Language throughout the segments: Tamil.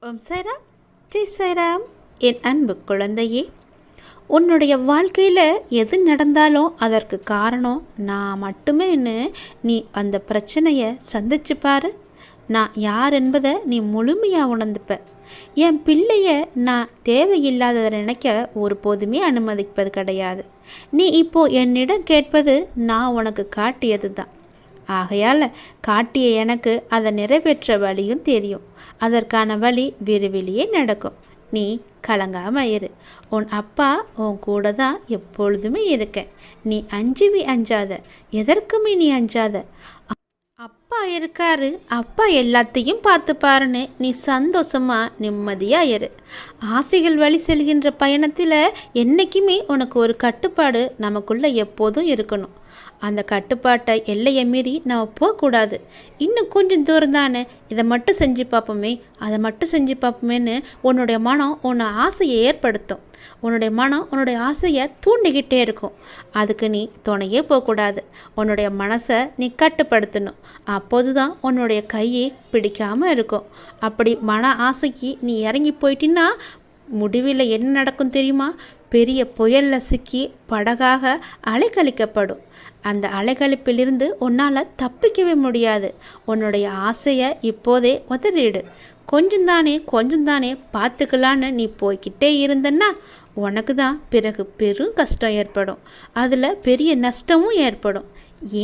ஓம் சாய்ராம், ஜெய் சாய்ராம். என் அன்பு குழந்தையே, உன்னுடைய வாழ்க்கையில் எது நடந்தாலும் அதற்கு காரணம் நான் மட்டுமேன்னு நீ அந்த பிரச்சனையை சந்திச்சு பாரு. நான் யார் என்பதை நீ முழுமையாக உணர்ந்துப்ப. என் பிள்ளைய நான் தேவையில்லாததை நினைக்க ஒருபோதுமே அனுமதிப்பது கிடையாது. நீ இப்போ என்னிடம் கேட்பது நான் உனக்கு காட்டியது தான். ஆகையால் காட்டிய எனக்கு அதை நிறைவேற்ற வழியும் தெரியும். அதற்கான வழி விரைவிலேயே நடக்கும். நீ கலங்காம இரு. உன் அப்பா உன் கூட தான் எப்பொழுதுமே இருக்கேன். நீ அஞ்சாத, எதற்குமே நீ அஞ்சாத. அப்பா இருக்காரு, அப்பா எல்லாத்தையும் பார்த்துப்பாருன்னு நீ சந்தோஷமா நிம்மதியாக இரு. ஆசைகள் வழி செல்கின்ற பயணத்தில் என்றைக்குமே உனக்கு ஒரு கட்டுப்பாடு நமக்குள்ளே எப்போதும் இருக்கணும். அந்த கட்டுப்பாட்டை எல்லையை மீறி நம்ம போகக்கூடாது. இன்னும் கொஞ்சம் தூரம் தானே, இதை மட்டும் செஞ்சு பார்ப்போமே, அதை மட்டும் செஞ்சு பார்ப்போமேன்னு உன்னுடைய மனம் உன்னை ஆசையை ஏற்படுத்தும். உன்னுடைய மனம் உன்னுடைய ஆசையை தூண்டிக்கிட்டே இருக்கும். அதுக்கு நீ துணையே போகக்கூடாது. உன்னுடைய மனசை நீ கட்டுப்படுத்தணும். அப்போது தான் உன்னுடைய கையை பிடிக்காமல் இருக்கும். அப்படி மன ஆசைக்கு நீ இறங்கி போயிட்டின்னா முடிவில் என்ன நடக்கும் தெரியுமா? பெரிய புயலில் சிக்கி படகாக அலைக்கழிக்கப்படும். அந்த அலைக்கழிப்பிலிருந்து உன்னால் தப்பிக்கவே முடியாது. உன்னுடைய ஆசையை இப்போதே உதறிடு. கொஞ்சம் தானே பார்த்துக்கலான்னு நீ போய்கிட்டே இருந்தன்னா உனக்கு தான் பிறகு பெரும் கஷ்டம் ஏற்படும். அதில் பெரிய நஷ்டமும் ஏற்படும்.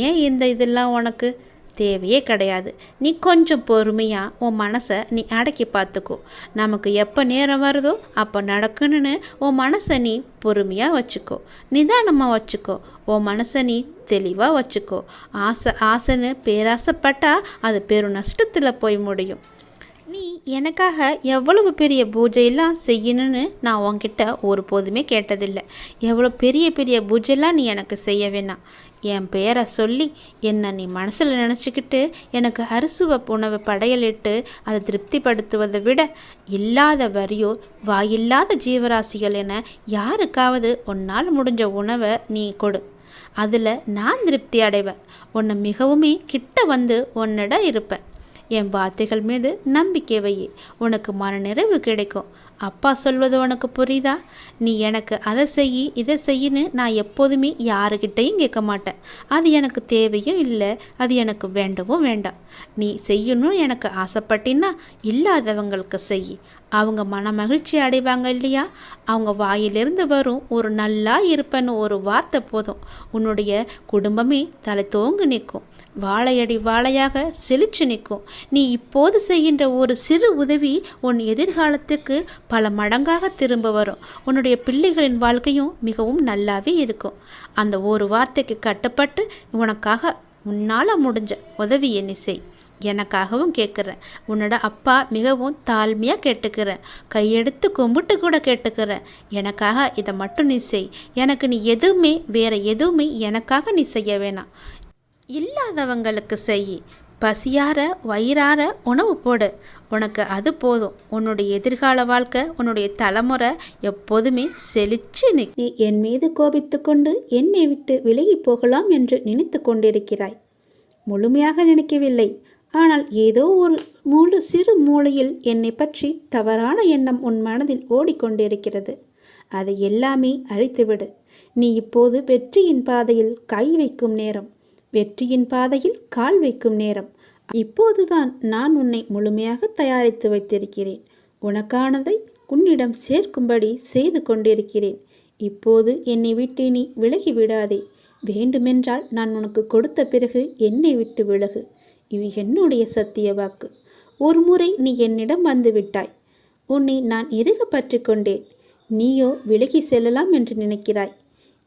ஏன் இதெல்லாம் உனக்கு தேவையே கிடையாது. நீ கொஞ்சம் பொறுமையாக உன் மனசை நீ அடக்கி பார்த்துக்கோ. நமக்கு எப்போ நேரம் வருதோ அப்போ நடக்கணும்னு உன் மனசை நீ பொறுமையாக வச்சுக்கோ, நிதானமாக வச்சுக்கோ. உன் மனசை நீ தெளிவாக வச்சுக்கோ. ஆசைன்னு பேராசைப்பட்டா அது பெரும் நஷ்டத்தில் போய் முடியும். நீ எனக்காக எவ்வளவு பெரிய பூஜையெல்லாம் செய்யணும்னு நான் உன்கிட்ட ஒருபோதுமே கேட்டதில்லை. எவ்வளோ பெரிய பூஜையெல்லாம் நீ எனக்கு செய்ய வேணாம். என் பேரை சொல்லி என்னை நீ மனசில் நினச்சிக்கிட்டு எனக்கு அறுசுவை உணவை படையலிட்டு அதை திருப்திப்படுத்துவதை விட இல்லாத வரியோ வாயில்லாத ஜீவராசிகள் என யாருக்காவது உன்னால் முடிஞ்ச உணவை நீ கொடு. அதில் நான் திருப்தி அடைவேன். உன்னை மிகவுமே கிட்ட வந்து உன்னிடம் இருப்பேன். என் வார்த்தைகள் மீது நம்பிக்கை வை. உனக்கு மன நிறைவு கிடைக்கும். அப்பா சொல்வது உனக்கு புரியுதா? நீ எனக்கு அதை செய் இதை செய்யின்னு நான் எப்போதுமே யாருக்கிட்டையும் கேட்க மாட்டேன். அது எனக்கு தேவையும் இல்லை, அது எனக்கு வேண்டவும் வேண்டாம். நீ செய்யணும் எனக்கு ஆசைப்பட்டின்னா இல்லாதவங்களுக்கு செய். அவங்க மன மகிழ்ச்சி அடைவாங்க இல்லையா? அவங்க வாயிலிருந்து வரும் ஒரு நல்லா இருப்பேன்னு ஒரு வார்த்தை போதும். உன்னுடைய குடும்பமே தலை தோங்கு நிற்கும். வாழையடி வாழையாக செழிச்சு நிற்கும். நீ இப்போது செய்கின்ற ஒரு சிறு உதவி உன் எதிர்காலத்துக்கு பல மடங்காக திரும்ப வரும். உன்னுடைய பிள்ளைகளின் வாழ்க்கையும் மிகவும் நல்லாவே இருக்கும். அந்த ஒரு வார்த்தைக்கு கட்டுப்பட்டு உனக்காக உன்னால் முடிஞ்ச உதவியை நீ செய். எனக்காகவும் கேட்குறேன். உன்னோட அப்பா மிகவும் தாழ்மையாக கேட்டுக்கிறேன். கையெடுத்து கும்பிட்டு கூட கேட்டுக்கிறேன். எனக்காக இதை மட்டும் நீ செய். எனக்கு நீ வேற எதுவுமே எனக்காக நீ செய்ய வேணாம். இல்லாதவங்களுக்கு செய். பசியார வயிறார உணவு போடு. உனக்கு அது போதும். உன்னுடைய எதிர்கால வாழ்க்கை, உன்னுடைய தலைமுறை எப்போதுமே செழிச்சு நீ என் மீது கோபித்து கொண்டு என்னை விட்டு விலகி போகலாம் என்று நினைத்து கொண்டிருக்கிறாய். முழுமையாக நினைக்கவில்லை. ஆனால் ஏதோ ஒரு சிறு மூலையில் என்னை பற்றி தவறான எண்ணம் உன் மனதில் ஓடிக்கொண்டிருக்கிறது. அதை எல்லாமே அழித்துவிடு. நீ இப்போது வெற்றியின் பாதையில் கை வைக்கும் நேரம், வெற்றியின் பாதையில் கால் வைக்கும் நேரம். இப்போதுதான் நான் உன்னை முழுமையாக தயாரித்து வைத்திருக்கிறேன். உனக்கானதை உன்னிடம் சேர்க்கும்படி செய்து கொண்டிருக்கிறேன். இப்போது என்னை விட்டு நீ விலகி விடாதே. வேண்டுமென்றால் நான் உனக்கு கொடுத்த பிறகு என்னை விட்டு விலகு. இது என்னுடைய சத்திய வாக்கு. ஒரு முறை நீ என்னிடம் வந்து விட்டாய். உன்னை நான் இறுக பற்றி கொண்டேன். நீயோ விலகி செல்லலாம் என்று நினைக்கிறாய்.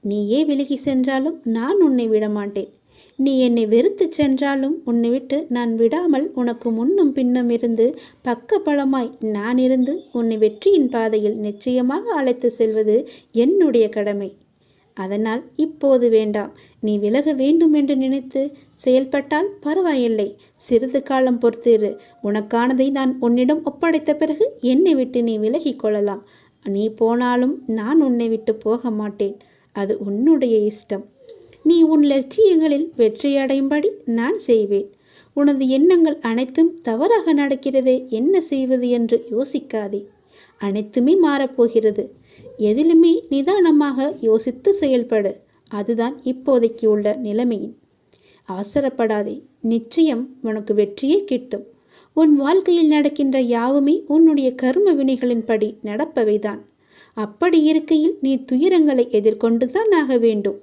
நீயே விலகி சென்றாலும் நான் உன்னை விடமாட்டேன். நீ என்னை வெறுத்து சென்றாலும் உன்னை விட்டு நான் விடாமல் உனக்கு முன்னும் பின்னும் இருந்து பக்கபலமாய் நான் இருந்து உன்னை வெற்றியின் பாதையில் நிச்சயமாக அழைத்து செல்வது என்னுடைய கடமை. அதனால் இப்போது வேண்டாம். நீ விலக வேண்டும் என்று நினைத்து செயல்பட்டால் பரவாயில்லை. சிறிது காலம் பொறுத்திரு. உனக்கானதை நான் உன்னிடம் ஒப்படைத்த பிறகு என்னை விட்டு நீ விலகி கொள்ளலாம். நீ போனாலும் நான் உன்னை விட்டு போக மாட்டேன். அது உன்னுடைய இஷ்டம். நீ உன் லட்சியங்களில் வெற்றியடையும்படி நான் செய்வேன். உனது எண்ணங்கள் அனைத்தும் தவறாக நடக்கிறதே, என்ன செய்வது என்று யோசிக்காதே. அனைத்துமே மாறப்போகிறது. எதிலுமே நிதானமாக யோசித்து செயல்படு. அதுதான் இப்போதைக்கு உள்ள நிலைமையின். அவசரப்படாதே. நிச்சயம் உனக்கு வெற்றியே கிட்டும். உன் வாழ்க்கையில் நடக்கின்ற யாவுமே உன்னுடைய கர்ம வினைகளின்படி நடப்பவைதான். அப்படி இருக்கையில் நீ துயரங்களை எதிர்கொண்டுதான் ஆக வேண்டும்.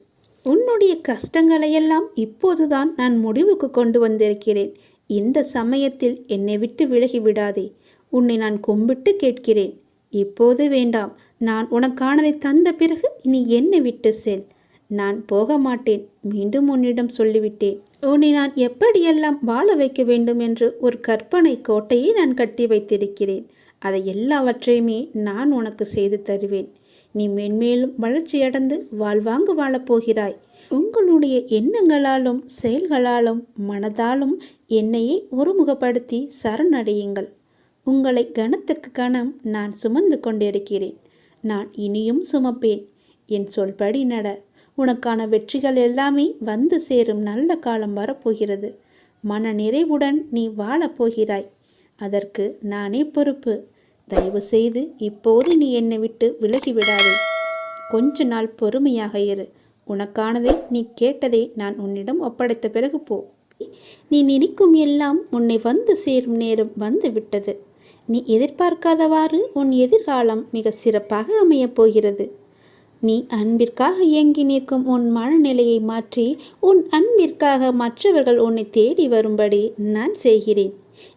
உன்னுடைய கஷ்டங்களையெல்லாம் இப்போதுதான் நான் முடிவுக்கு கொண்டு வந்திருக்கிறேன். இந்த சமயத்தில் என்னை விட்டு விலகி விடாதே. உன்னை நான் கும்பிட்டு கேட்கிறேன். இப்போது வேண்டாம். நான் உனக்கானதை தந்த பிறகு நீ என்னை விட்டு செல். நான் போக மாட்டேன். மீண்டும் உன்னிடம் சொல்லிவிட்டேன். உன்னை நான் எப்படியெல்லாம் வாழ வைக்க வேண்டும் என்று ஒரு கற்பனை கோட்டையை நான் கட்டி வைத்திருக்கிறேன். அதை எல்லாவற்றையுமே நான் உனக்கு செய்து தருவேன். நீ மென்மேலும் வளர்ச்சியடைந்து வாழ்வாங்கு வாழப்போகிறாய். உங்களுடைய எண்ணங்களாலும் செயல்களாலும் மனதாலும் என்னையே ஒருமுகப்படுத்தி சரணடையுங்கள். உங்களை கணத்துக்கு கணம் நான் சுமந்து கொண்டிருக்கிறேன். நான் இனியும் சுமப்பேன். என் சொல்படி நட. உனக்கான வெற்றிகள் எல்லாமே வந்து சேரும் நல்ல காலம் வரப்போகிறது. மன நிறைவுடன் நீ வாழப்போகிறாய். அதற்கு நானே பொறுப்பு. தயவு செய்து இப்போது நீ என்னை விட்டு விலகிவிடாதே. கொஞ்ச நாள் பொறுமையாக இரு. உனக்கானதை நீ கேட்டதை நான் உன்னிடம் ஒப்படைத்த பிறகு போ. நீ நினைக்கும் எல்லாம் உன்னை வந்து சேரும் நேரம் வந்து விட்டது. நீ எதிர்பார்க்காதவாறு உன் எதிர்காலம் மிக சிறப்பாக அமையப் போகிறது. நீ அன்பிற்காக ஏங்கி நிற்கும் உன் மனநிலையை மாற்றி உன் அன்பிற்காக மற்றவர்கள் உன்னை தேடி வரும்படி நான் செய்கிறேன்.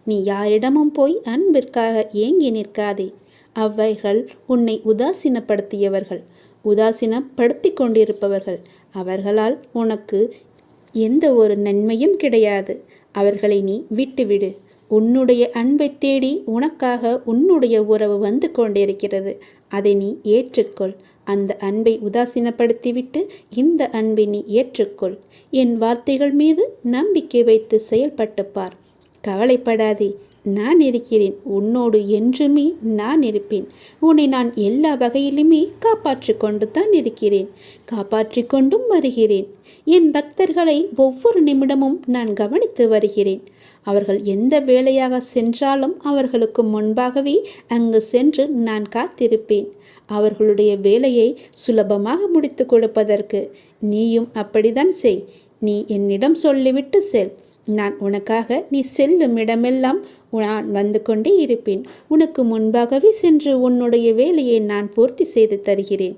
நீ யாரிடமும் போய் அன்பிற்காக ஏங்கி நிற்காதே. அவைகள் உன்னை உதாசீனப்படுத்தியவர்கள், உதாசீனப்படுத்தி கொண்டிருப்பவர்கள். அவர்களால் உனக்கு எந்த ஒரு நன்மையும் கிடையாது. அவர்களை நீ விட்டுவிடு. உன்னுடைய அன்பை தேடி உனக்காக உன்னுடைய உறவு வந்து கொண்டிருக்கிறது. அதை நீ ஏற்றுக்கொள். அந்த அன்பை உதாசீனப்படுத்திவிட்டு இந்த அன்பை நீ ஏற்றுக்கொள். என் வார்த்தைகள் மீது நம்பிக்கை வைத்து செயல்பட்டு பார். கவலைப்படாதே. நான் இருக்கிறேன். உன்னோடு என்றுமே நான் இருப்பேன். உன்னை நான் எல்லா வகையிலுமே காப்பாற்றி கொண்டு தான் இருக்கிறேன். காப்பாற்றி கொண்டும் வருகிறேன். என் பக்தர்களை ஒவ்வொரு நிமிடமும் நான் கவனித்து வருகிறேன். அவர்கள் எந்த வேலையாக சென்றாலும் அவர்களுக்கு முன்பாகவே அங்கு சென்று நான் காத்திருப்பேன். அவர்களுடைய வேலையை சுலபமாக முடித்து கொடுப்பதற்கு நீயும் அப்படித்தான் செய். நீ என்னிடம் சொல்லிவிட்டு செல். நான் உனக்காக நீ செல்லும் இடமெல்லாம் நான் வந்து கொண்டே இருப்பேன். உனக்கு முன்பாகவே சென்று உன்னுடைய வேலையை நான் பூர்த்தி செய்து தருகிறேன்.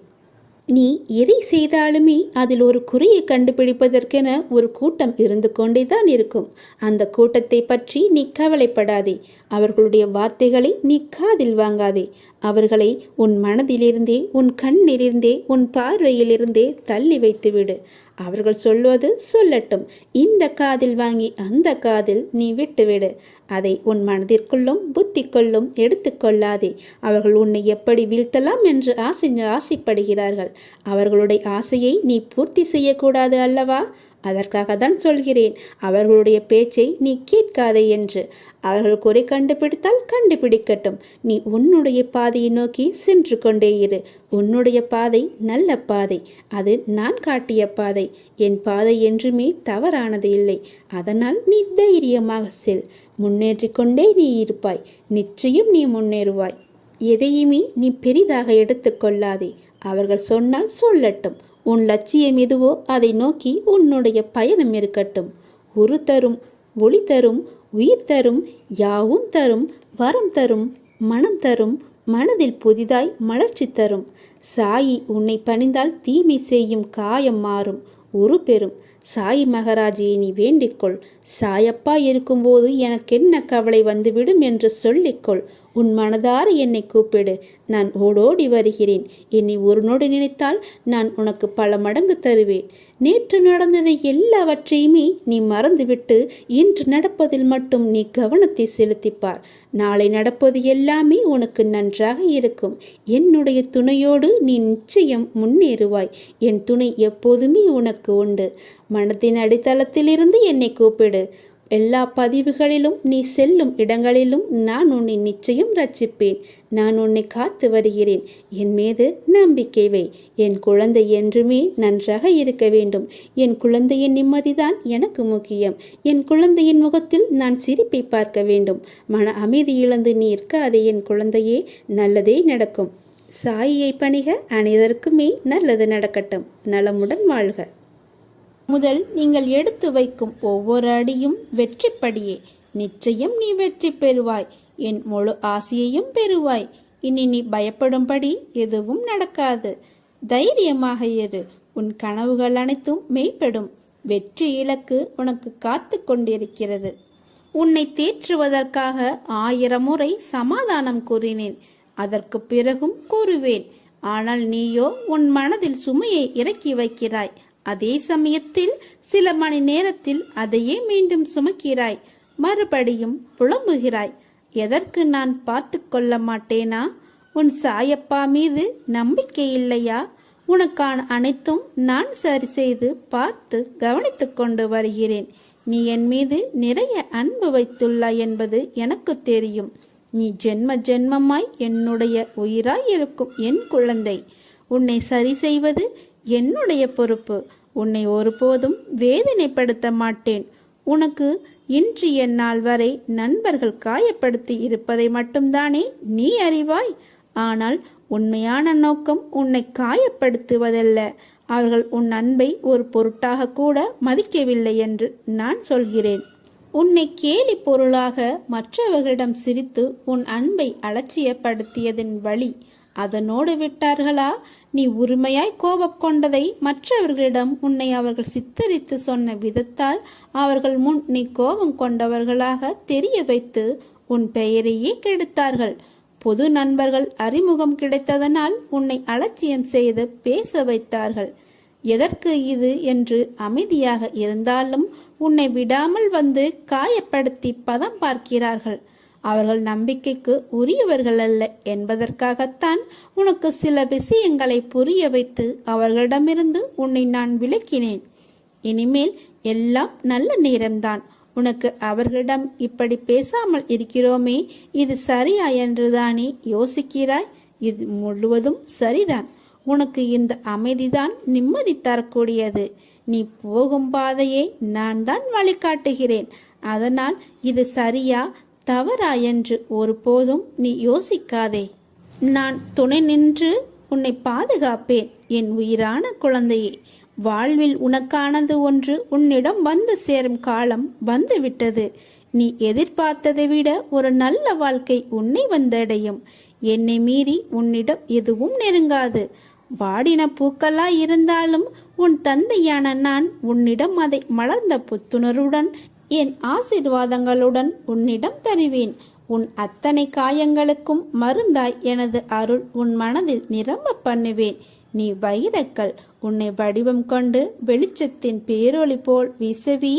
நீ எதை செய்தாலுமே அதில் ஒரு குறையை கண்டுபிடிப்பதற்கென ஒரு கூட்டம் இருந்து கொண்டே தான் இருக்கும். அந்த கூட்டத்தை பற்றி நீ கவலைப்படாதே. அவர்களுடைய வார்த்தைகளை நீ காதில் வாங்காதே. அவர்களை உன் மனதிலிருந்தே, உன் கண்ணிலிருந்தே, உன் பார்வையிலிருந்தே தள்ளி வைத்துவிடு. அவர்கள் சொல்வது சொல்லட்டும். இந்த காதில் வாங்கி அந்த காதில் நீ விட்டுவிடு. அதை உன் மனதிற்குள்ளும் புத்திக்குள்ளும் எடுத்துக்கொள்ளாதே. அவர்கள் உன்னை எப்படி வீழ்த்தலாம் என்று ஆசைப்படுகிறார்கள். அவர்களுடைய ஆசையை நீ பூர்த்தி செய்யக்கூடாது அல்லவா? அதற்காக தான் சொல்கிறேன், அவர்களுடைய பேச்சை நீ கேட்காதே என்று. அவர்கள் குறை கண்டுபிடித்தால் கண்டுபிடிக்கட்டும். நீ உன்னுடைய பாதையை நோக்கி சென்று கொண்டே இரு. உன்னுடைய பாதை நல்ல பாதை. அது நான் காட்டிய பாதை. என் பாதை என்றுமே தவறானது இல்லை. அதனால் நீ தைரியமாக செல். முன்னேறிக்கொண்டே நீ இருப்பாய். நிச்சயம் நீ முன்னேறுவாய். எதையுமே நீ பெரிதாக எடுத்துக்கொள்ளாதே. அவர்கள் சொன்னால் சொல்லட்டும். உன் லட்சியம் எதுவோ அதை நோக்கி உன்னுடைய பயணம் இருக்கட்டும். உரு தரும், ஒளி தரும், உயிர் தரும், யாவும் தரும், வரம் தரும், மனம் தரும், மனதில் புதிதாய் மலர்ச்சி தரும். சாயி உன்னை பணிந்தால் தீமை செய்யும் காயம் மாறும், உரு பெறும். சாயி மகாராஜியை நீ வேண்டிக்கொள். சாயப்பா இருக்கும்போது எனக்கென்ன கவலை வந்துவிடும் என்று சொல்லிக்கொள். உன் மனதார என்னை கூப்பிடு. நான் ஓடோடி வருகிறேன். என்னை ஒரு நொடி நினைத்தால் நான் உனக்கு பல மடங்கு தருவேன். நேற்று நடந்ததை எல்லாவற்றையுமே நீ மறந்துவிட்டு இன்று நடப்பதில் மட்டும் நீ கவனத்தை செலுத்திப்பார். நாளை நடப்பது எல்லாமே உனக்கு நன்றாக இருக்கும். என்னுடைய துணையோடு நீ நிச்சயம் முன்னேறுவாய். என் துணை எப்போதுமே உனக்கு உண்டு. மனத்தின் அடித்தளத்திலிருந்து என்னை கூப்பிடு. எல்லா பதிவுகளிலும் நீ செல்லும் இடங்களிலும் நான் உன்னை நிச்சயம் ரட்சிப்பேன். நான் உன்னை காத்து வருகிறேன். என் மீது நம்பிக்கை வை. என் குழந்தை என்றுமே நன்றாக இருக்க வேண்டும். என் குழந்தையின் நிம்மதிதான் எனக்கு முக்கியம். என் குழந்தையின் முகத்தில் நான் சிரிப்பை பார்க்க வேண்டும். மன அமைதி இழந்து நீ இருக்காதே என் குழந்தையே. நல்லதே நடக்கும். சாயியை பணிக. அனைவருக்குமே நல்லது நடக்கட்டும். நலமுடன் வாழ்க. முதல் நீங்கள் எடுத்து வைக்கும் ஒவ்வொரு அடியும் வெற்றிப்படியே. நிச்சயம் நீ வெற்றி பெறுவாய். என் முழு ஆசையையும் பெறுவாய். இனி நீ பயப்படும்படி எதுவும் நடக்காது. தைரியமாக இரு. உன் கனவுகள் அனைத்தும் மெய்ப்படும். வெற்றி இலக்கு உனக்கு காத்து கொண்டிருக்கிறது. உன்னை தேற்றுவதற்காக 1000 முறை சமாதானம் கூறினேன். அதற்கு பிறகும் கூறுவேன். ஆனால் நீயோ உன் மனதில் சுமையை இறக்கி வைக்கிறாய். அதே சமயத்தில் சில மணி நேரத்தில் அதையே மீண்டும் சுமக்கிறாய். மறுபடியும் புலம்புகிறாய். எதற்கு நான் பார்த்து கொள்ள மாட்டேனா? உன் சாயப்பா மீது நம்பிக்கை இல்லையா? உனக்கான அனைத்தும் நான் சரி செய்து பார்த்து கவனித்து கொண்டு வருகிறேன். நீ என் மீது நிறைய அன்பு வைத்துள்ளாய் என்பது எனக்கு தெரியும். நீ ஜென்ம ஜென்மமாய் என்னுடைய உயிராய் இருக்கும் என் குழந்தை. உன்னை சரி செய்வது என்னுடைய பொறுப்பு. உன்னை ஒருபோதும் வேதனைப்படுத்த மாட்டேன். உனக்கு இன்றைய நாள் வரை நண்பர்கள் காயப்படுத்தி இருப்பதை மட்டும்தானே நீ அறிவாய். ஆனால் உண்மையான நோக்கம் உன்னை காயப்படுத்துவதல்ல. அவர்கள் உன் அன்பை ஒரு பொருட்டாக கூட மதிக்கவில்லை என்று நான் சொல்கிறேன். உன்னை கேலி பொருளாக மற்றவர்களிடம் சிரித்து உன் அன்பை அலட்சியப்படுத்தியதன் வழி அதனோடு விட்டார்களா? நீ உரிமையாய் கோபம் கொண்டதை மற்றவர்களிடம் உன்னை அவர்கள் சித்தரித்து சொன்ன விதத்தால் அவர்கள் முன் நீ கோபம் கொண்டவர்களாக தெரிய வைத்து உன் பெயரையே கெடுத்தார்கள். பொது நண்பர்கள் அறிமுகம் கிடைத்ததனால் உன்னை அலட்சியம் செய்து பேச வைத்தார்கள். எதற்கு இது என்று அமைதியாக இருந்தாலும் உன்னை விடாமல் வந்து காயப்படுத்தி பதம் பார்க்கிறார்கள். அவர்கள் நம்பிக்கைக்கு உரியவர்கள் அல்ல என்பதற்காகத்தான் உனக்கு சில விஷயங்களை புரிய வைத்து அவர்களிடமிருந்து உன்னை நான் விலக்கினேன். இனிமேல் எல்லாம் நல்ல நேரம்தான். உனக்கு அவர்களிடம் இப்படி பேசாமல் இருக்கிறோமே, இது சரியா என்றுதானே யோசிக்கிறாய்? இது முழுவதும் சரிதான். உனக்கு இந்த அமைதிதான் நிம்மதி தரக்கூடியது. நீ போகும் பாதையை நான் தான் வழிகாட்டுகிறேன். அதனால் இது சரியா தவறா என்று ஒருபோதும் நீ யோசிக்காதே. நான் துணை நின்று உன்னை பாதுகாப்பேன். என் உயிரான குழந்தையே, வாழ்வில் உனக்கானது ஒன்று உன்னிடம் வந்து சேரும் காலம் வந்துவிட்டது. நீ எதிர்பார்த்ததை விட ஒரு நல்ல வாழ்க்கை உன்னை வந்தடையும். என்னை மீறி உன்னிடம் எதுவும் நெருங்காது. வாடின பூக்களாய் இருந்தாலும் உன் தந்தையான நான் உன்னிடம் அதை மலர்ந்த புத்துணர்வுடன் என் ஆசீர்வாதங்களுடன் உன்னிடம் தருவேன். உன் அத்தனை காயங்களுக்கும் மருந்தாய் எனது அருள் உன் மனதில் நிரம்ப பண்ணுவேன். நீ வைரக்கல். உன்னை வடிவம் கொண்டு வெளிச்சத்தின் பேரொளி போல் வீசவி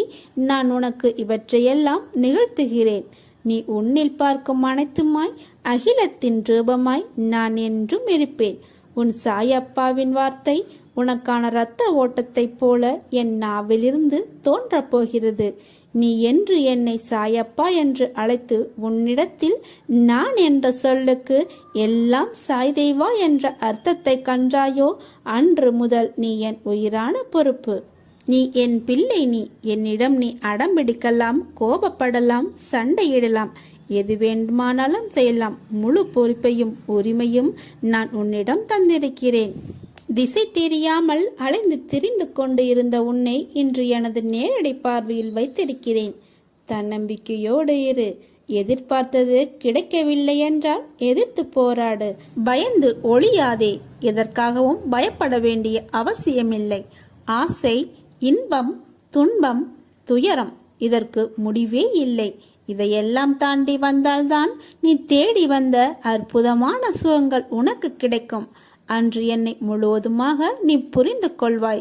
நான் உனக்கு இவற்றையெல்லாம் நிகழ்த்துகிறேன். நீ உன்னில் பார்க்கும் அனைத்துமாய் அகிலத்தின் ரூபமாய் நான் என்றும் இருப்பேன். உன் சாயப்பாவின் வார்த்தை உனக்கான இரத்த ஓட்டத்தைப் போல என் நாவிலிருந்து தோன்றப் போகிறது. நீ என்று என்னை சாயப்பா என்று அழைத்து உன்னிடத்தில் நான் என்ற சொல்லுக்கு எல்லாம் சாய்தேவா என்ற அர்த்தத்தை கண்டாயோ, அன்று முதல் நீ என் உயிரான பொறுப்பு. நீ என் பிள்ளை. நீ என்னிடம் நீ அடம்பிடிக்கலாம், கோபப்படலாம், சண்டையிடலாம், எது வேண்டுமானாலும் செய்யலாம். முழு பொறுப்பையும் உரிமையும் நான் உன்னிடம் தந்திருக்கிறேன். திசை தெரியாமல் அலைந்து திரிந்து கொண்டு இருந்த உன்னை இன்று எனது நேரடி பார்வையில் வைத்திருக்கிறேன். தன்னம்பிக்கையோடு இரு. எதிர்பார்த்தது கிடைக்கவில்லை என்றால் எதிர்த்து போராடு. பயந்து ஒளியாதே. எதற்காகவும் பயப்பட வேண்டிய அவசியமில்லை. ஆசை, இன்பம், துன்பம், துயரம் இதற்கு முடிவே இல்லை. இதையெல்லாம் தாண்டி வந்தால்தான் நீ தேடி வந்த அற்புதமான சுகங்கள் உனக்கு கிடைக்கும். அன்று என்னை முழுவதுமாக நீ புரிந்து கொள்வாய்.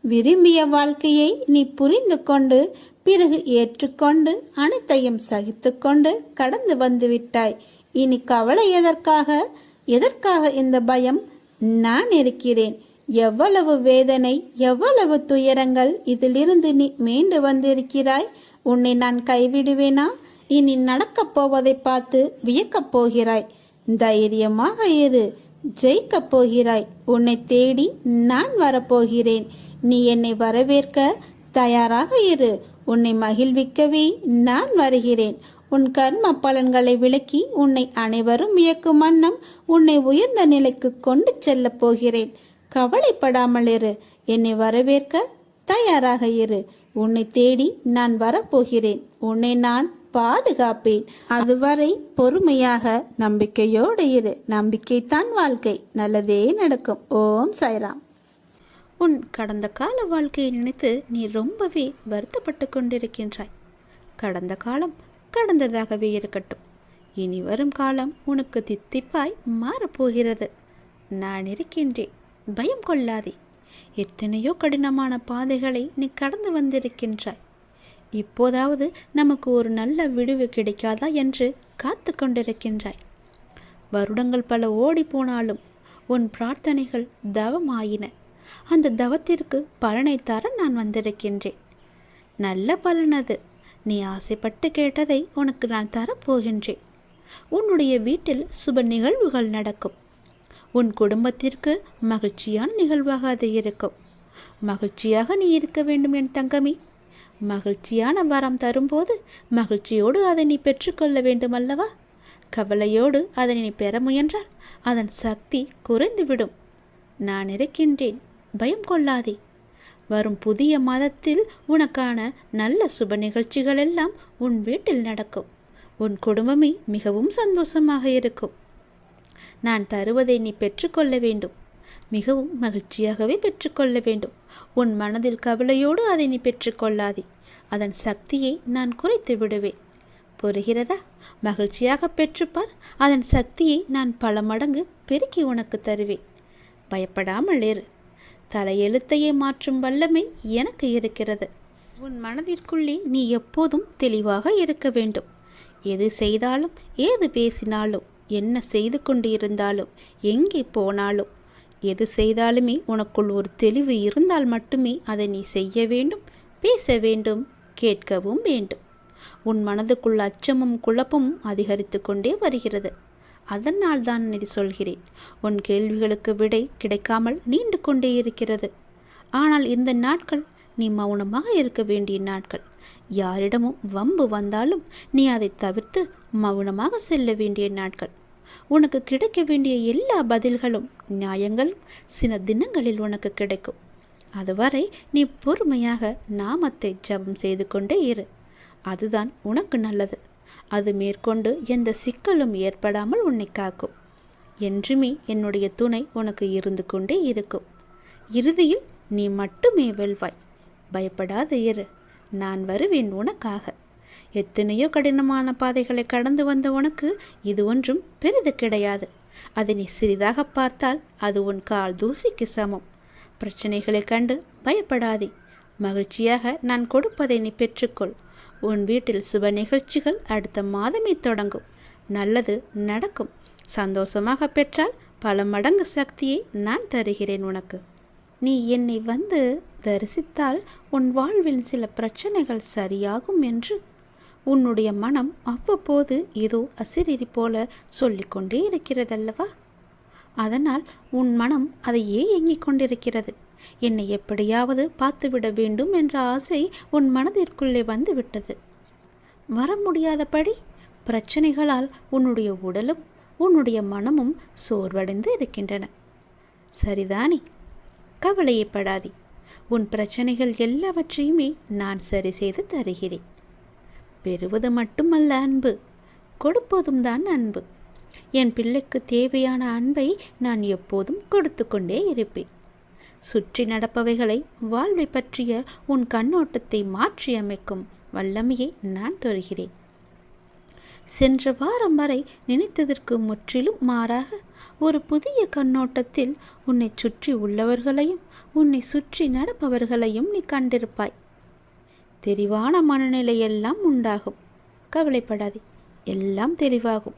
விரும்பிய வாழ்க்கையை நீ புரிந்து கொண்டு பிறகு ஏற்றுக்கொண்டு அனைத்தையும் சகித்து கொண்டு கடந்து வந்துவிட்டாய். இனி கவலை எதற்காக இந்த பயம்? நான் இருக்கிறேன். எவ்வளவு வேதனை, எவ்வளவு துயரங்கள் இதிலிருந்து நீ மீண்டு வந்திருக்கிறாய். உன்னை நான் கைவிடுவேனா? இனி நடக்கப் போவதை பார்த்து வியக்கப் போகிறாய். தைரியமாக இரு, ஜெயிக்கப் போகிறாய். உன்னை தேடி நான் வரப்போகிறேன். நீ என்னை வரவேற்க தயாராக இரு. உன்னை மகிழ்விக்கவே நான் வருகிறேன். உன் கர்ம பலன்களை விளக்கி உன்னை அனைவரும் வியக்கும் வண்ணம் உன்னை உயர்ந்த நிலைக்கு கொண்டு செல்லப் போகிறேன். கவலைப்படாமல் இரு. என்னை வரவேற்க தயாராக இரு. உன்னை தேடி நான் வரப்போகிறேன். உன்னை நான் பாதுகாப்பேன். அதுவரை பொறுமையாக நம்பிக்கையோடு இரு. நம்பிக்கைத்தான் வாழ்க்கை. நல்லதே நடக்கும். ஓம் சாய்ராம். உன் கடந்த கால வாழ்க்கையை நினைத்து நீ ரொம்பவே வருத்தப்பட்டு கொண்டிருக்கின்றாய். கடந்த காலம் கடந்ததாகவே இருக்கட்டும். இனி வரும் காலம் உனக்கு தித்திப்பாய் மாறப்போகிறது. நான் இருக்கின்றேன். பயம் கொள்ளாதே. எத்தனையோ கடினமான பாதைகளை நீ கடந்து வந்திருக்கின்றாய். இப்போதாவது நமக்கு ஒரு நல்ல விடுவு கிடைக்காதா என்று காத்து கொண்டிருக்கின்றாய். வருடங்கள் பல ஓடி போனாலும் உன் பிரார்த்தனைகள் தவமாயின. அந்த தவத்திற்கு பலனை தர நான் வந்திருக்கின்றேன். நல்ல பலன் அது. நீ ஆசைப்பட்டு கேட்டதை உனக்கு நான் தரப்போகின்றேன். உன்னுடைய வீட்டில் சுப நிகழ்வுகள் நடக்கும். உன் குடும்பத்திற்கு மகிழ்ச்சியான நிகழ்வாக அது இருக்கும். மகிழ்ச்சியாக நீ இருக்க வேண்டும் என் தங்கமி. மகிழ்ச்சியான வரம் தரும்போது மகிழ்ச்சியோடு அதை நீ பெற்றுக்கொள்ள வேண்டும் அல்லவா? கவலையோடு அதனை நீ பெற முயன்றால் அதன் சக்தி குறைந்துவிடும். நான் இருக்கின்றேன். பயம் கொள்ளாதே. வரும் புதிய மாதத்தில் உனக்கான நல்ல சுப நிகழ்ச்சிகள் எல்லாம் உன் வீட்டில் நடக்கும். உன் குடும்பமே மிகவும் சந்தோஷமாக இருக்கும். நான் தருவதை நீ பெற்றுக்கொள்ள வேண்டும். மிகவும் மகிழ்ச்சியாகவே பெற்றுக்கொள்ள வேண்டும். உன் மனதில் கவலையோடு அதை நீ பெற்றுக்கொள்ளாதே. அதன் சக்தியை நான் குறைத்து விடுவேன். புரிகிறதா? மகிழ்ச்சியாக பெற்றுப்பார். அதன் சக்தியை நான் பல மடங்கு பெருக்கி உனக்கு தருவேன். பயப்படாமல் இரு. தலையெழுத்தையே மாற்றும் வல்லமை எனக்கு இருக்கிறது. உன் மனதிற்குள்ளே நீ எப்போதும் தெளிவாக இருக்க வேண்டும். எது செய்தாலும், ஏது பேசினாலும், என்ன செய்து கொண்டு இருந்தாலும், எங்கே போனாலும், எது செய்தாலுமே உனக்குள் ஒரு தெளிவு இருந்தால் மட்டுமே அதை நீ செய்ய வேண்டும், பேச வேண்டும், கேட்கவும் வேண்டும். உன் மனதுக்குள் அச்சமும் குழப்பமும் அதிகரித்து கொண்டே வருகிறது. அதனால் தான் இது சொல்கிறேன். உன் கேள்விகளுக்கு விடை கிடைக்காமல் நீண்டு கொண்டே இருக்கிறது. ஆனால் இந்த நாட்கள் நீ மௌனமாக இருக்க வேண்டிய நாட்கள். யாரிடமும் வம்பு வந்தாலும் நீ அதை தவிர்த்து மௌனமாக செல்ல வேண்டிய நாட்கள். உனக்கு கிடைக்க வேண்டிய எல்லா பதில்களும் நியாயங்களும் சில தினங்களில் உனக்கு கிடைக்கும். அதுவரை நீ பொறுமையாக நாமத்தை ஜபம் செய்து கொண்டே இரு. அதுதான் உனக்கு நல்லது. அது மேற்கொண்டு எந்த சிக்கலும் ஏற்படாமல் உன்னை காக்கும். என்றுமே என்னுடைய துணை உனக்கு இருந்து கொண்டே இருக்கும். இறுதியில் நீ மட்டுமே வெல்வாய். பயப்படாத இரு. நான் வருவேன் உனக்காக. எத்தனையோ கடினமான பாதைகளை கடந்து வந்த உனக்கு இது ஒன்றும் பெரிது கிடையாது. அதை நீ சிறிதாக பார்த்தால் அது உன் கால் தூசிக்கு சமம். பிரச்சனைகளை கண்டு பயப்படாதே. மகிழ்ச்சியாக நான் கொடுப்பதை நீ பெற்றுக்கொள். உன் வீட்டில் சுப நிகழ்ச்சிகள் அடுத்த மாதமே தொடங்கும். நல்லது நடக்கும். சந்தோஷமாக பெற்றால் பல மடங்கு சக்தியை நான் தருகிறேன் உனக்கு. நீ என்னை வந்து தரிசித்தால் உன் வாழ்வில் சில பிரச்சனைகள் சரியாகும் என்று உன்னுடைய மனம் அவ்வப்போது ஏதோ அசிரிரி போல சொல்லிக்கொண்டே இருக்கிறதல்லவா? அதனால் உன் மனம் அதையே எண்ணிக் கொண்டிருக்கிறது. என்னை எப்படியாவது பார்த்துவிட வேண்டும் என்ற ஆசை உன் மனதிற்குள்ளே வந்து விட்டது. வர முடியாதபடி பிரச்சனைகளால் உன்னுடைய உடலும் உன்னுடைய மனமும் சோர்வடைந்து இருக்கின்றன. சரிதானே? கவலையப்படாதே. உன் பிரச்சனைகள் எல்லாவற்றையுமே நான் சரி செய்து தருகிறேன். பெறுவது மட்டுமல்ல அன்பு, கொடுப்பதும் தான் அன்பு. என் பிள்ளைக்கு தேவையான அன்பை நான் எப்போதும் கொடுத்து கொண்டே இருப்பேன். சுற்றி நடப்பவைகளை வாழ்வை பற்றிய உன் கண்ணோட்டத்தை மாற்றி அமைக்கும் வல்லமையை நான் தருகிறேன். சென்ற வாரம் வரை நினைத்ததற்கு முற்றிலும் மாறாக ஒரு புதிய கண்ணோட்டத்தில் உன்னை சுற்றி உள்ளவர்களையும் உன்னை சுற்றி நடப்பவர்களையும் நீ கண்டிருப்பாய். தெளிவான மனநிலையெல்லாம் உண்டாகும். கவலைப்படாதே, எல்லாம் தெளிவாகும்.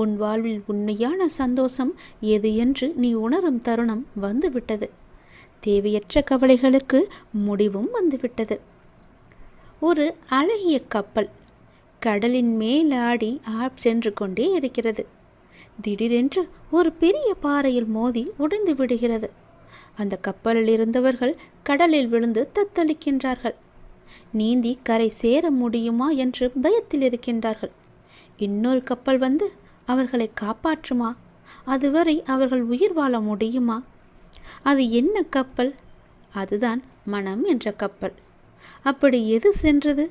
உன் வாழ்வில் உண்மையான சந்தோஷம் எது என்று நீ உணரும் தருணம் வந்துவிட்டது. தேவையற்ற கவலைகளுக்கு முடிவும் வந்துவிட்டது. ஒரு அழகிய கப்பல் கடலின் மேலாடி சென்று கொண்டே இருக்கிறது. திடீரென்று ஒரு பெரிய பாறையில் மோதி உடைந்து விடுகிறது. அந்த கப்பலில் இருந்தவர்கள் கடலில் விழுந்து தத்தளிக்கின்றார்கள். நீந்தி கரை சேர முடியுமா என்று பயத்தில் இருக்கின்றார்கள். இன்னொரு கப்பல் வந்து அவர்களை காப்பாற்றுமா? அதுவரை அவர்கள் உயிர் வாழ முடியுமா? அது என்ன கப்பல்? அதுதான் மனம் என்ற கப்பல். அப்படி எது சென்றது?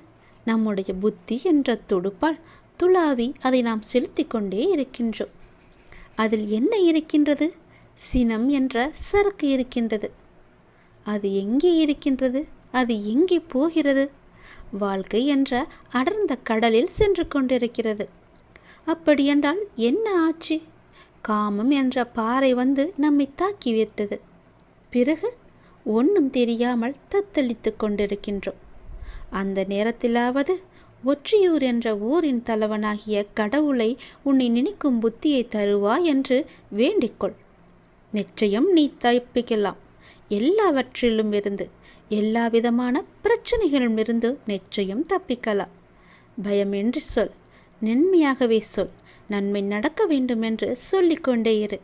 நம்முடைய புத்தி என்ற துடுப்பால் துளாவி அதை நாம் செலுத்தி கொண்டே இருக்கின்றோம். அதில் என்ன இருக்கின்றது? சினம் என்ற சரக்கு இருக்கின்றது. அது எங்கே இருக்கின்றது? அது எங்கே போகிறது? வாழ்க்கை என்ற அடர்ந்த கடலில் சென்று கொண்டிருக்கிறது. அப்படியென்றால் என்ன ஆச்சு? காமம் என்ற பாறை வந்து நம்மை தாக்கி வைத்தது. பிறகு ஒன்றும் தெரியாமல் தத்தளித்து கொண்டிருக்கின்றோம். அந்த நேரத்திலாவது ஒற்றியூர் என்ற ஊரின் தலைவனாகிய கடவுளை உன்னை நினைக்கும் புத்தியை தருவா என்று வேண்டிக்கொள். நிச்சயம் நீ தப்பிக்கலாம். எல்லாவற்றிலும் இருந்து, எல்லா விதமான பிரச்சனைகளிலும் இருந்து நிச்சயம் தப்பிக்கலாம். பயமின்றி சொல், நன்மையாகவே சொல். நன்மை நடக்க வேண்டும் என்று சொல்லிக்கொண்டே இரு.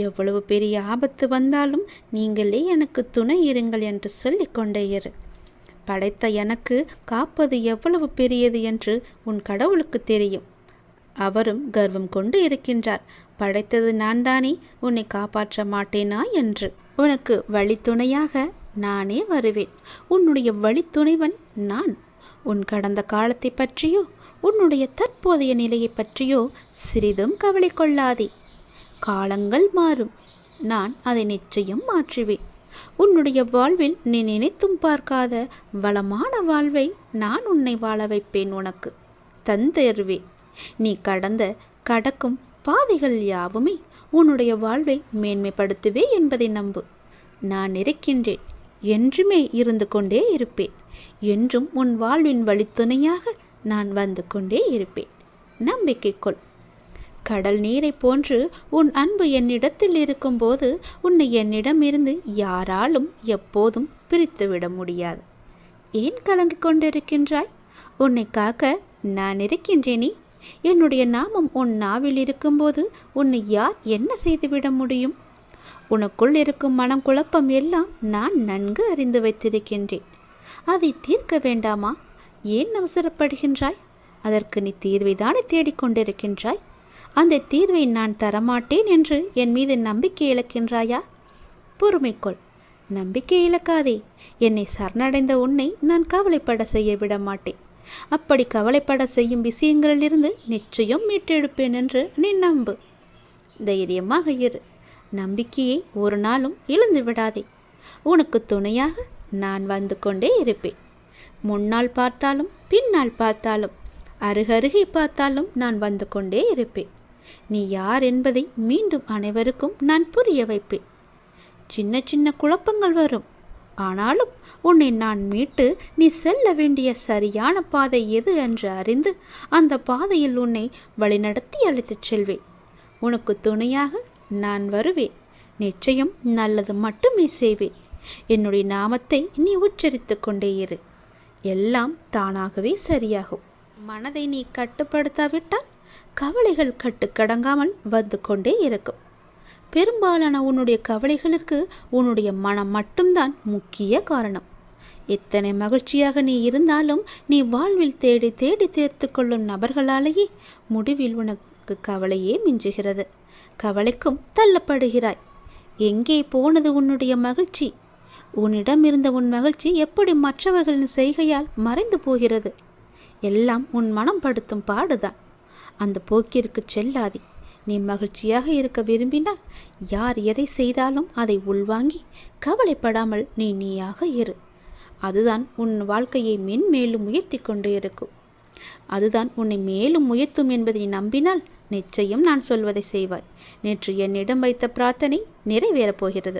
எவ்வளவு பெரிய ஆபத்து வந்தாலும் நீங்களே எனக்கு துணை இருங்கள் என்று சொல்லிக்கொண்டே இரு. படைத்த எனக்கு காப்பது எவ்வளவு பெரியது என்று உன் கடவுளுக்கு தெரியும். அவரும் கர்வம் கொண்டு இருக்கின்றார். படைத்தது நான் தானே, உன்னை காப்பாற்ற மாட்டேனா என்று. உனக்கு வழித்துணையாக நானே வருவேன். உன்னுடைய வழித்துணைவன் நான். உன் கடந்த காலத்தை பற்றியோ உன்னுடைய தற்போதைய நிலையை பற்றியோ சிறிதும் கவலை கொள்ளாதே. காலங்கள் மாறும், நான் அதை நிச்சயம் மாற்றுவேன். உன்னுடைய வாழ்வில் நீ நினைத்தும் பார்க்காத வளமான வாழ்வை நான் உன்னை வாழ வைப்பேன். உனக்கு தந்தருவேன். நீ கடக்கும் பாதைகள் யாவுமே உன்னுடைய வாழ்வை மேன்மைப்படுத்துவே என்பதை நம்பு. நான் இருக்கின்றேன், என்றுமே இருந்து கொண்டே இருப்பேன். என்றும் உன் வாழ்வின் வழித்துணையாக நான் வந்து கொண்டே இருப்பேன். நம்பிக்கை கொள். கடல் நீரை போன்று உன் அன்பு என்னிடத்தில் இருக்கும்போது உன்னை என்னிடமிருந்து யாராலும் எப்போதும் பிரித்துவிட முடியாது. ஏன் கலங்கிக் கொண்டிருக்கின்றாய்? உன்னை காக்க நான் இருக்கின்றேனே. என்னுடைய நாமம் உன் நாவில் இருக்கும்போது உன்னை யார் என்ன செய்துவிட முடியும்? உனக்குள் இருக்கும் மனம் குழப்பம் எல்லாம் நான் நன்கு அறிந்து வைத்திருக்கின்றேன். அதை தீர்க்க வேண்டாமா? ஏன் அவசரப்படுகின்றாய்? அதற்கு நீ தீர்வை தானே தேடிக்கொண்டிருக்கின்றாய். அந்த தீர்வை நான் தரமாட்டேன் என்று என் மீது நம்பிக்கை இழக்கின்றாயா? பொறுமைக்கொள், நம்பிக்கை இழக்காதே. என்னை சரணடைந்த உன்னை நான் கவலைப்பட செய்ய விட மாட்டேன். அப்படி கவலைப்பட செய்யும் விஷயங்களிலிருந்து நிச்சயம் மீட்டெடுப்பேன் என்று நீ நம்பு. தைரியமாக இரு. நம்பிக்கையை ஒரு நாளும் இழந்து விடாதே. உனக்கு துணையாக நான் வந்து கொண்டே இருப்பேன். முன்னால் பார்த்தாலும் பின்னால் பார்த்தாலும் அருகருகே பார்த்தாலும் நான் வந்து கொண்டே இருப்பேன். நீ யார் என்பதை மீண்டும் அனைவருக்கும் நான் புரிய வைப்பேன். சின்ன சின்ன குழப்பங்கள் வரும், ஆனாலும் உன்னை நான் மீட்டு நீ செல்ல வேண்டிய சரியான பாதை எது என்று அறிந்து அந்த பாதையில் உன்னை வழிநடத்தி அழைத்துச் செல்வேன். உனக்கு துணையாக நான் வருவேன். நிச்சயம் நல்லது மட்டுமே செய்வேன். என்னுடைய நாமத்தை நீ உச்சரித்து கொண்டே இரு. எல்லாம் தானாகவே சரியாகும். மனதை நீ கட்டுப்படுத்தாவிட்டால் கவலைகள் கட்டுக்கடங்காமல் வந்து கொண்டே இருக்கும். பெரும்பாலான உன்னுடைய கவலைகளுக்கு உன்னுடைய மனம் மட்டும்தான் முக்கிய காரணம். எத்தனை மகிழ்ச்சியாக நீ இருந்தாலும் நீ வாழ்வில் தேடி தேடி தேர்த்து கொள்ளும் நபர்களாலேயே முடிவில் உனக்கு கவலையே மிஞ்சுகிறது. கவலைக்கும் தள்ளப்படுகிறாய். எங்கே போனது உன்னுடைய மகிழ்ச்சி? உன்னிடம் இருந்த உன் மகிழ்ச்சி எப்படி மற்றவர்களின் செய்கையால் மறைந்து போகிறது? எல்லாம் உன் மனம் படுத்தும் பாடுதான். அந்த போக்கிற்கு செல்லாதே. நீ மகிழ்ச்சியாக இருக்க விரும்பினால் யார் எதை செய்தாலும் அதை உள்வாங்கி கவலைப்படாமல் நீ நீயாக இரு. அதுதான் உன் வாழ்க்கையை மென்மேலும் உயர்த்தி கொண்டு இருக்கும். அதுதான் உன்னை மேலும் உயர்த்தும் என்பதை நம்பினால் நிச்சயம் நான் சொல்வதை செய்வாய். நேற்று என்னிடம் வைத்த பிரார்த்தனை நிறைவேறப் போகிறது.